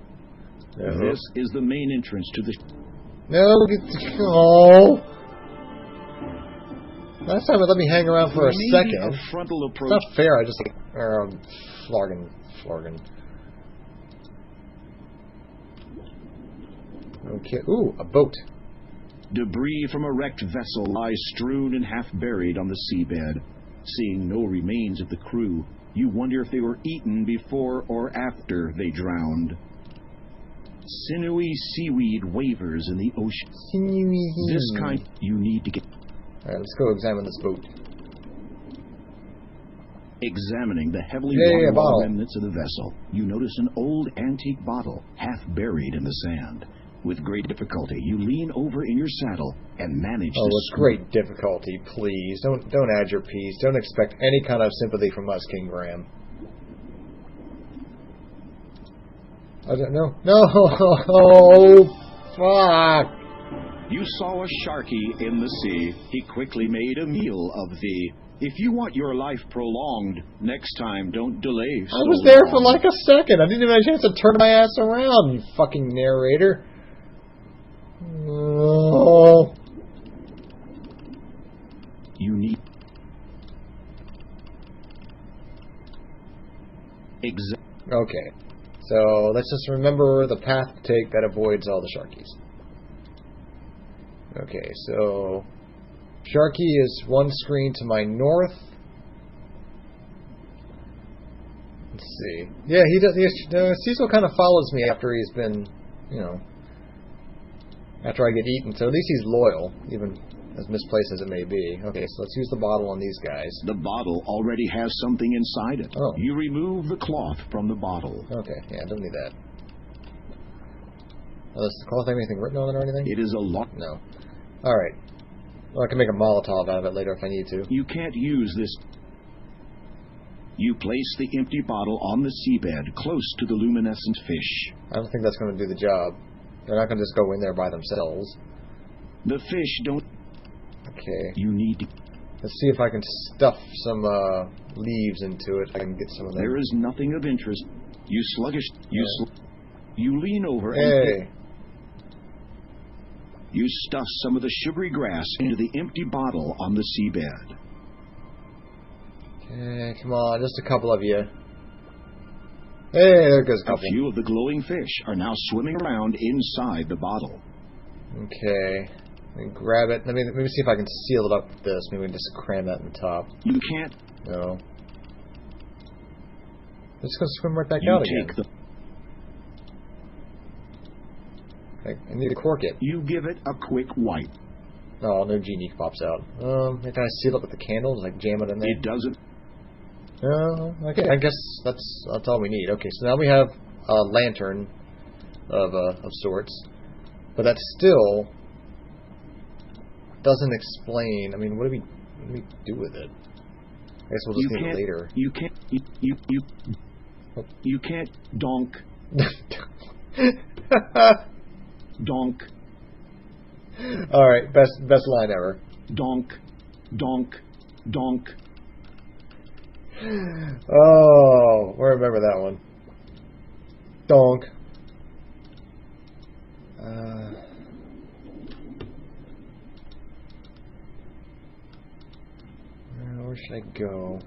B: This is the main entrance to the...
A: No, oh! Last time it let me hang around for a second.
B: A frontal approach.
A: It's not fair, I just... Florgan. Okay, ooh, a boat.
B: Debris from a wrecked vessel lies strewn and half buried on the seabed. Seeing no remains of the crew, you wonder if they were eaten before or after they drowned. Sinewy seaweed wavers in the ocean. This kind you need to get...
A: Alright, let's go examine this boat.
B: Examining the heavily
A: waterlogged
B: remnants of the vessel, you notice an old antique bottle, half buried in the sand. With great difficulty, you lean over in your saddle and manage to...
A: Oh, with great difficulty, please. Don't add your piece. Don't expect any kind of sympathy from us, King Graham. I don't know. No! Fuck!
B: You saw a sharky in the sea. He quickly made a meal of thee. If you want your life prolonged, next time don't delay so
A: I was there
B: long.
A: for like a second. I didn't even have a chance to turn my ass around, you fucking narrator. Oh.
B: You need...
A: Okay. So, let's just remember the path to take that avoids all the sharkies. Okay, so... Sharky is one screen to my north. Let's see. Yeah, he does. Cecil kind of follows me after he's been, after I get eaten. So at least he's loyal, even as misplaced as it may be. Okay, so let's use the bottle on these guys.
B: The bottle already has something inside it.
A: Oh.
B: You remove the cloth from the bottle.
A: Okay, yeah, don't need that. Oh, does the cloth have anything written on it or anything?
B: It is a lock.
A: No. Alright. Well, I can make a Molotov out of it later if I need to.
B: You can't use this. You place the empty bottle on the seabed close to the luminescent fish.
A: I don't think that's going to do the job. They're not going to just go in there by themselves.
B: The fish don't...
A: Okay.
B: You need to...
A: Let's see if I can stuff some leaves into it. I can get some of them.
B: There is nothing of interest. You sluggish... You lean over
A: and...
B: You stuff some of the sugary grass into the empty bottle on the seabed.
A: Okay, come on, just a couple of you. Hey, there goes a couple.
B: A few of the glowing fish are now swimming around inside the bottle.
A: Okay. Let me grab it. Let me see if I can seal it up with this. Maybe we can just cram that in the top.
B: You can't.
A: No. It's going to swim right back out again. I need to cork it.
B: You give it a quick wipe.
A: Oh, no genie pops out. Can I seal it with the candle? Just like jam it in there?
B: It doesn't.
A: Okay. I guess that's all we need. Okay, so now we have a lantern of sorts, but that still doesn't explain. I mean, what do we do with it? I guess we'll just need it later.
B: You can't. You can't donk. Donk.
A: All right, best line ever.
B: Donk, donk, donk.
A: Oh, we'll remember that one. Donk. Where should I go?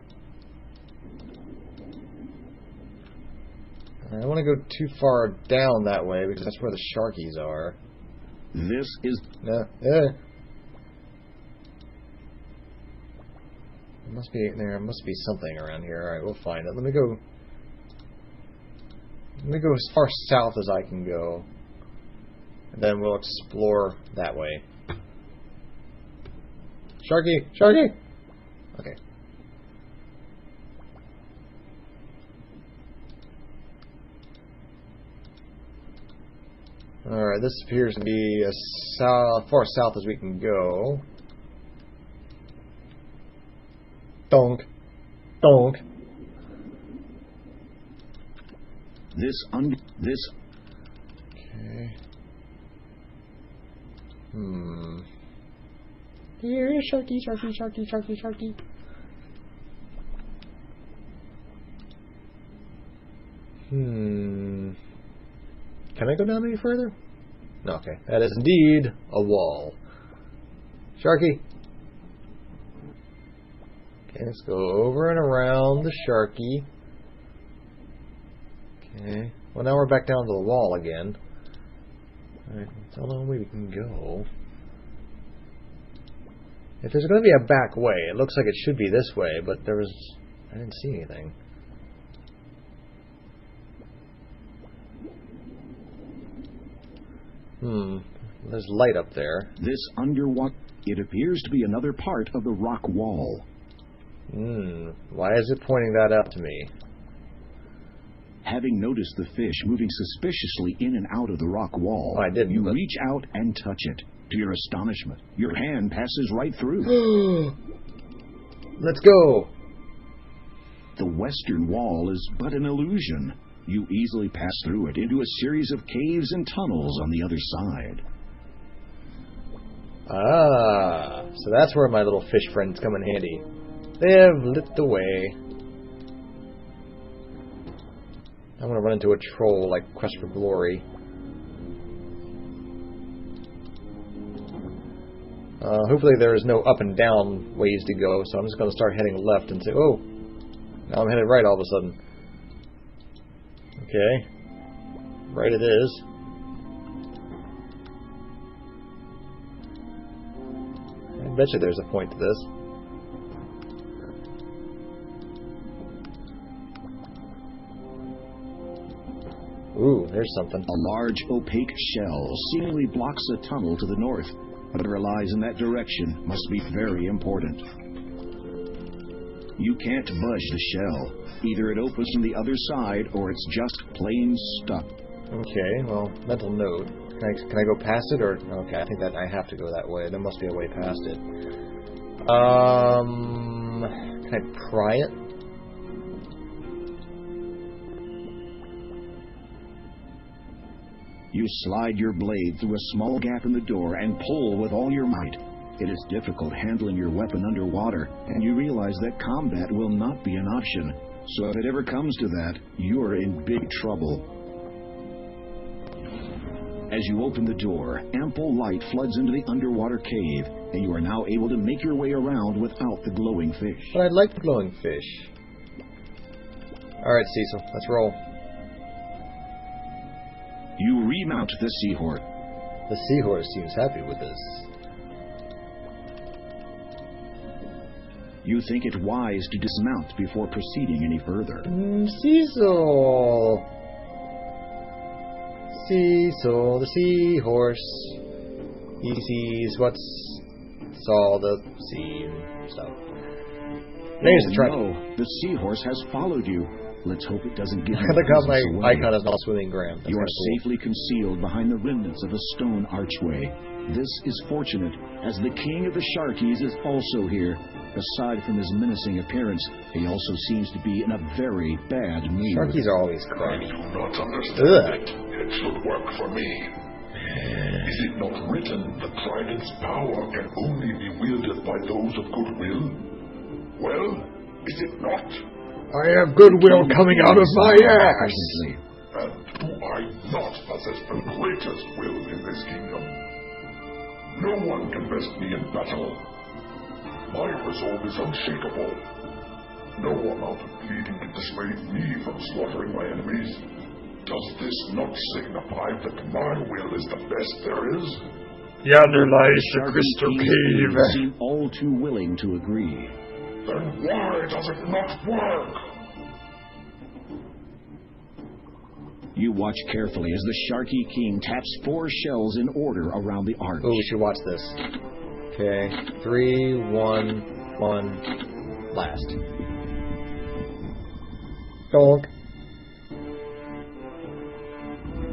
A: I don't want to go too far down that way because that's where the sharkies are.
B: This is...
A: There must be something around here. Alright, we'll find it. Let me go as far south as I can go. And then we'll explore that way. Sharky! Sharky! Okay. Alright, this appears to be as far south as we can go. Donk. Donk.
B: This.
A: Okay. Here is Sharky, Sharky, Sharky, Sharky, Sharky. Can I go down any further? No, okay. That is indeed a wall. Sharky. Okay, let's go over and around the Sharky. Okay. Well, now we're back down to the wall again. Alright, that's the only way we can go. If there's going to be a back way, it looks like it should be this way, but I didn't see anything. There's light up there.
B: This underwater... It appears to be another part of the rock wall.
A: Why is it pointing that out to me?
B: Having noticed the fish moving suspiciously in and out of the rock wall,
A: I didn't.
B: You reach out and touch it. To your astonishment, your hand passes right through.
A: Let's go!
B: The western wall is but an illusion. You easily pass through it into a series of caves and tunnels on the other side.
A: Ah, so that's where my little fish friends come in handy. They have lit the way. I'm gonna run into a troll like Quest for Glory. Hopefully there's no up and down ways to go, so I'm just gonna start heading left and say, oh, now I'm headed right all of a sudden. Okay. Right it is. I bet you there's a point to this. Ooh, there's something.
B: A large, opaque shell seemingly blocks a tunnel to the north. Whatever lies in that direction must be very important. You can't budge the shell. Either it opens from the other side, or it's just plain stuck.
A: Okay, well, mental note. Can I go past it, or... Okay, I think that I have to go that way. There must be a way past it. Can I pry it?
B: You slide your blade through a small gap in the door and pull with all your might. It is difficult handling your weapon underwater, and you realize that combat will not be an option. So if it ever comes to that, you're in big trouble. As you open the door, ample light floods into the underwater cave, and you are now able to make your way around without the glowing fish.
A: But I'd like the glowing fish. Alright, Cecil, let's roll.
B: You remount the seahorse.
A: The seahorse seems happy with this.
B: You think it wise to dismount before proceeding any further.
A: Cecil! Cecil, the seahorse. He sees what's all the sea stuff.
B: No, the seahorse has followed you. Let's hope it doesn't give you
A: I got my
B: away.
A: icon is not swimming Graham.
B: You are safely concealed behind the remnants of a stone archway. This is fortunate, as the king of the Sharkies is also here. Aside from his menacing appearance, he also seems to be in a very bad mood.
A: Sharkies are always crabby.
D: I do not understand it. It should work for me. Is it not written that Trident's power can only be wielded by those of goodwill? Well, is it not?
A: I have goodwill coming out of my ass!
D: And do I not possess the greatest will in this kingdom? No one can best me in battle. My resolve is unshakable. No amount of pleading can dissuade me from slaughtering my enemies. Does this not signify that my will is the best there is?
A: Yonder lies the crystal cave.
B: Seem all too willing to agree.
D: Then why does it not work?
B: You watch carefully as the Sharky King taps 4 shells in order around the arch.
A: Oh, we should watch this. Okay, 3, 1, 1, last. Donk.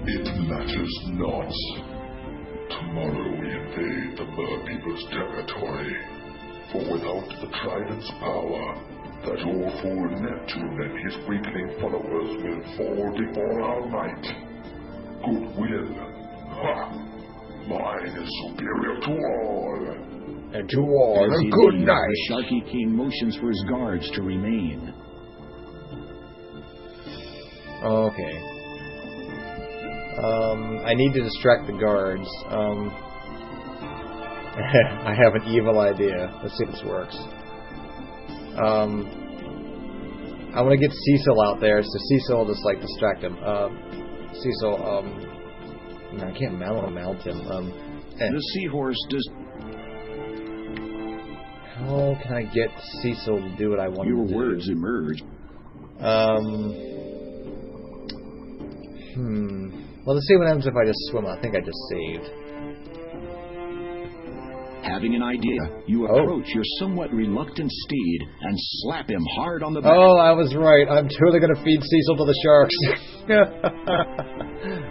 D: It matters not. Tomorrow we invade the Mer People's territory. For without the Trident's power, that awful Neptune and his weakling followers will fall before our might. Goodwill. Ha! Mine is superior to all.
A: And to all,
B: As
A: a
B: he
A: good
B: leaves,
A: night.
B: The Sharky King motions for his guards to remain.
A: Okay. I need to distract the guards. I have an evil idea. Let's see if this works. I want to get Cecil out there, so Cecil will just, like, distract him. Cecil, no, I can't mount him.
B: The seahorse does...
A: How can I get Cecil to do what I want him to do?
B: Your words emerge.
A: Well, let's see what happens if I just swim. I think I just saved.
B: Having an idea, you approach your somewhat reluctant steed and slap him hard on the back.
A: Oh, I was right. I'm totally going to feed Cecil to the sharks.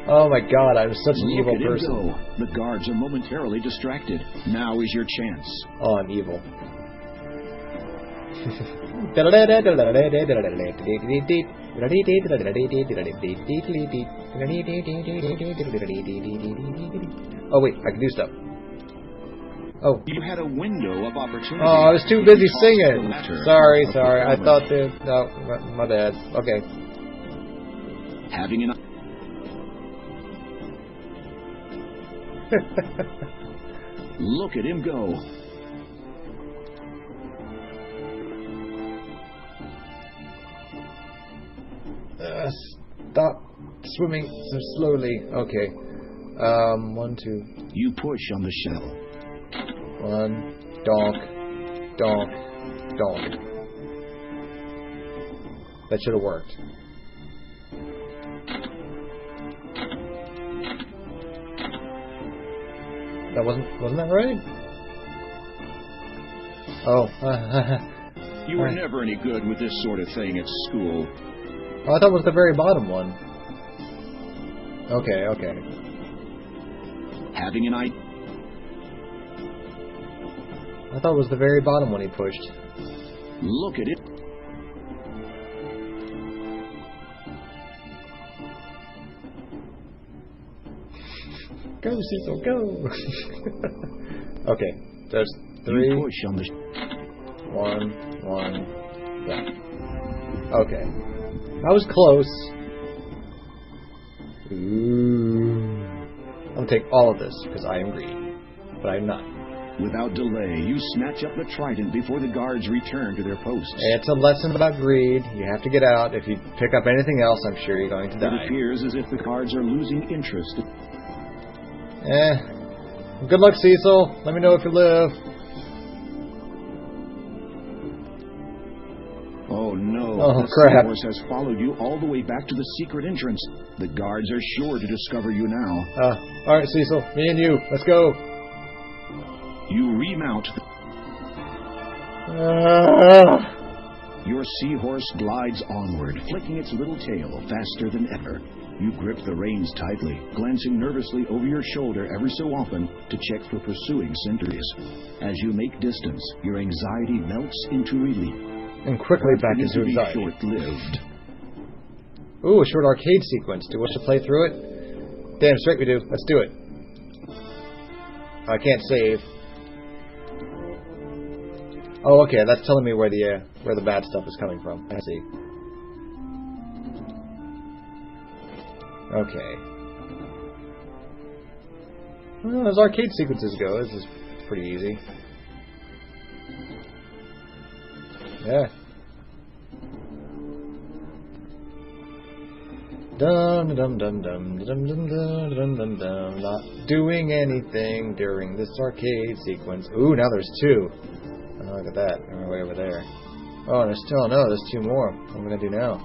A: Oh my god, I'm such an evil person.
B: Go. The guards are momentarily distracted. Now is your chance.
A: Oh, I'm evil. Oh wait, I can do stuff. Oh.
B: You had a window of opportunity.
A: Oh, I was too busy singing. Sorry. I thought that... No, my bad. Okay.
B: Having an... Look at him go.
A: Stop swimming so slowly. Okay. 1, 2.
B: You push on the shell.
A: 1, donk, donk, donk. That should have worked. That wasn't that right? Oh.
B: You were never any good with this sort of thing at school.
A: Oh, I thought it was the very bottom one. Okay, okay.
B: Having an idea.
A: I thought it was the very bottom one he pushed.
B: Look at it.
A: Go, Cecil, go! Okay, there's 3.
B: You push on the...
A: 1, yeah. Okay. That was close. Ooh. I'm gonna take all of this, because I am greedy. But I'm not.
B: Without delay, you snatch up the trident before the guards return to their posts.
A: It's a lesson about greed. You have to get out. If you pick up anything else, I'm sure you're going to die.
B: It appears as if the guards are losing interest.
A: Good luck, Cecil. Let me know if you live.
B: Oh no,
A: oh,
B: the
A: crap.
B: horse has followed you all the way back to the secret entrance. The guards are sure to discover you now.
A: Alright, Cecil. Me and you. Let's go.
B: You remount. Your seahorse glides onward, flicking its little tail faster than ever. You grip the reins tightly, glancing nervously over your shoulder every so often to check for pursuing sentries. As you make distance, your anxiety melts into relief.
A: And quickly back into anxiety.
B: Short-lived.
A: Ooh, a short arcade sequence. Do you wish to play through it? Damn straight we do. Let's do it. I can't save. Oh, okay. That's telling me where the bad stuff is coming from. I see. Okay. Well, as arcade sequences go, this is pretty easy. Yeah. Dum dum dum dum dum dum dum dum dum dum. Not doing anything during this arcade sequence. Ooh, now there's 2. Oh, look at that. They're way over there. Oh, there's still there's 2 more. What am I gonna do now?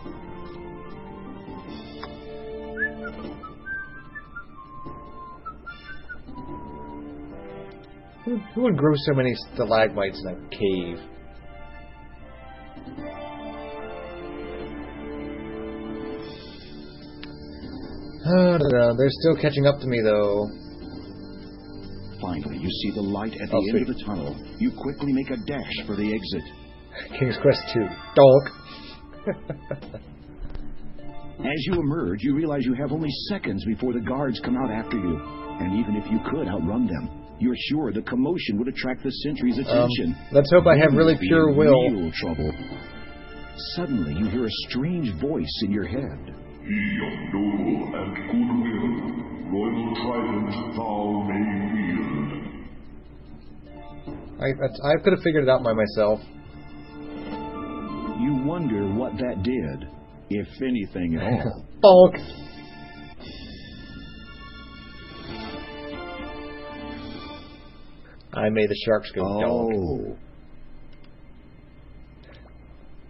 A: Who would grow so many stalagmites in a cave? They're still catching up to me, though.
B: Finally, you see the light at the end of the tunnel. You quickly make a dash for the exit.
A: King's Quest 2. Donk.
B: As you emerge, you realize you have only seconds before the guards come out after you. And even if you could outrun them, you're sure the commotion would attract the sentry's attention.
A: Let's hope I have really pure will.
B: Real trouble. Suddenly, you hear a strange voice in your head.
D: He of noble and goodwill, royal trident thou may wield.
A: I could have figured it out by myself.
B: You wonder what that did, if anything at all.
A: Bonk! I made the sharks go donk.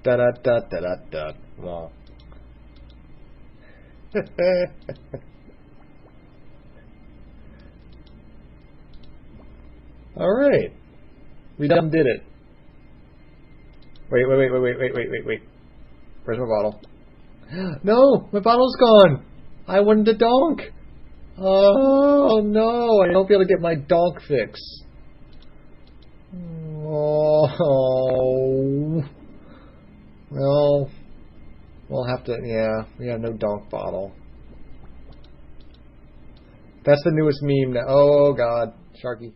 A: Da da da da da da. Wow. Alright. We done did it. Wait. Where's my bottle? No! My bottle's gone! I wanted a donk! Oh no! I won't be able to get my donk fix. Oh. Well, we'll have to, yeah, we have no donk bottle. That's the newest meme now. Oh god, Sharky.